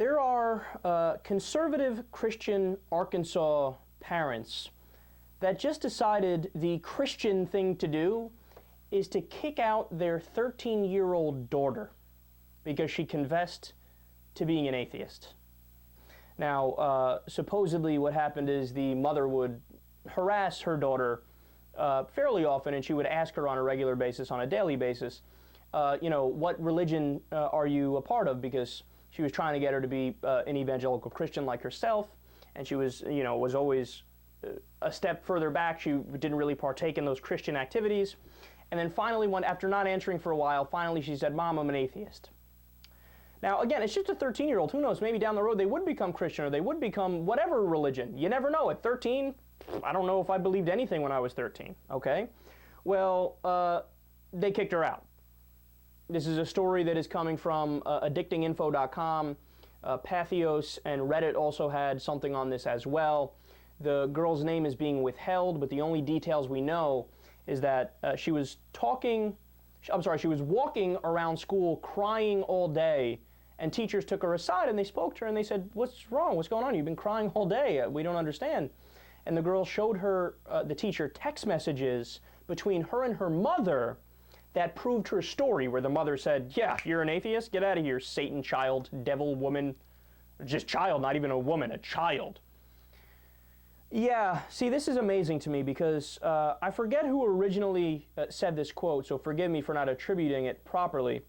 There are conservative Christian Arkansas parents that just decided the Christian thing to do is to kick out their 13-year-old daughter because she confessed to being an atheist. Now, supposedly what happened is the mother would harass her daughter fairly often, and she would ask her on a regular basis, on a daily basis, what religion are you a part of? Because she was trying to get her to be an evangelical Christian like herself, and she was, was always a step further back. She didn't really partake in those Christian activities. And then finally, after not answering for a while, finally she said, "Mom, I'm an atheist." Now, again, it's just a 13-year-old. Who knows? Maybe down the road they would become Christian, or they would become whatever religion. You never know. At 13, I don't know if I believed anything when I was 13, okay? Well, they kicked her out. This is a story that is coming from addictinginfo.com. Pathos and Reddit also had something on this as well. The girl's name is being withheld, but the only details we know is that she was walking around school crying all day, and teachers took her aside and they spoke to her and they said, "What's wrong? What's going on? You've been crying all day. We don't understand." And the girl showed her, the teacher, text messages between her and her mother that proved her story, where the mother said, "Yeah, you're an atheist? Get out of here, Satan child, devil woman." Just child, not even a woman, a child. Yeah, see, this is amazing to me because I forget who originally said this quote, so forgive me for not attributing it properly.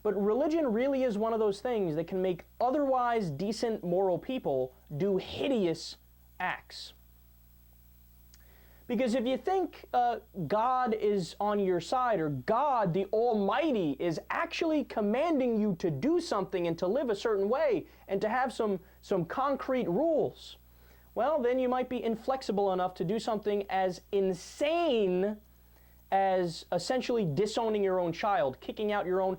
But religion really is one of those things that can make otherwise decent moral people do hideous acts. Because if you think God is on your side, or God, the Almighty, is actually commanding you to do something and to live a certain way and to have some concrete rules, well, then you might be inflexible enough to do something as insane as essentially disowning your own child, kicking out your own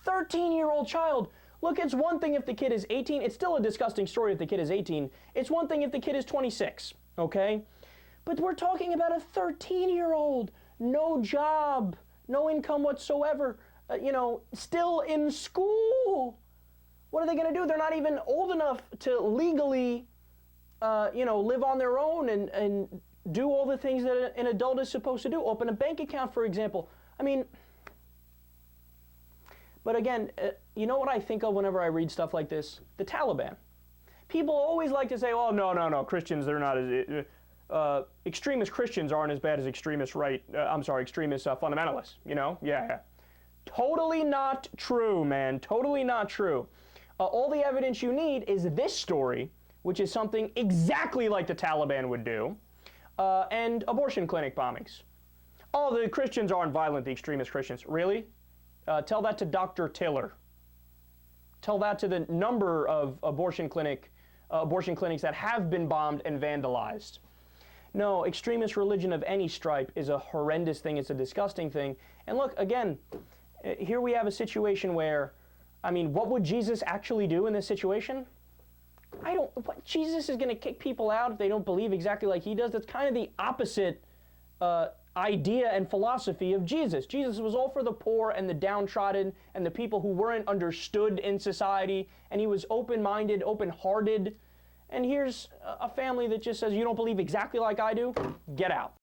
13-year-old child. Look, it's one thing if the kid is 18. It's still a disgusting story if the kid is 18. It's one thing if the kid is 26, okay? But we're talking about a 13-year-old, no job, no income whatsoever, still in school. What are they going to do? They're not even old enough to legally, live on their own and do all the things that an adult is supposed to do. Open a bank account, for example. I mean, but again, you know what I think of whenever I read stuff like this? The Taliban. People always like to say, "Oh, no, Christians, they're not as... extremist Christians aren't as bad as extremist fundamentalists, Yeah. Totally not true, man. Totally not true. All the evidence you need is this story, which is something exactly like the Taliban would do, and abortion clinic bombings. Oh, the Christians aren't violent, the extremist Christians. Really? Tell that to Dr. Tiller. Tell that to the number of abortion clinics that have been bombed and vandalized. No, extremist religion of any stripe is a horrendous thing. It's a disgusting thing. And look, again, here we have a situation where, what would Jesus actually do in this situation? Jesus is going to kick people out if they don't believe exactly like he does. That's kind of the opposite idea and philosophy of Jesus. Jesus was all for the poor and the downtrodden and the people who weren't understood in society, and he was open-minded, open-hearted. And here's a family that just says, "You don't believe exactly like I do? Get out."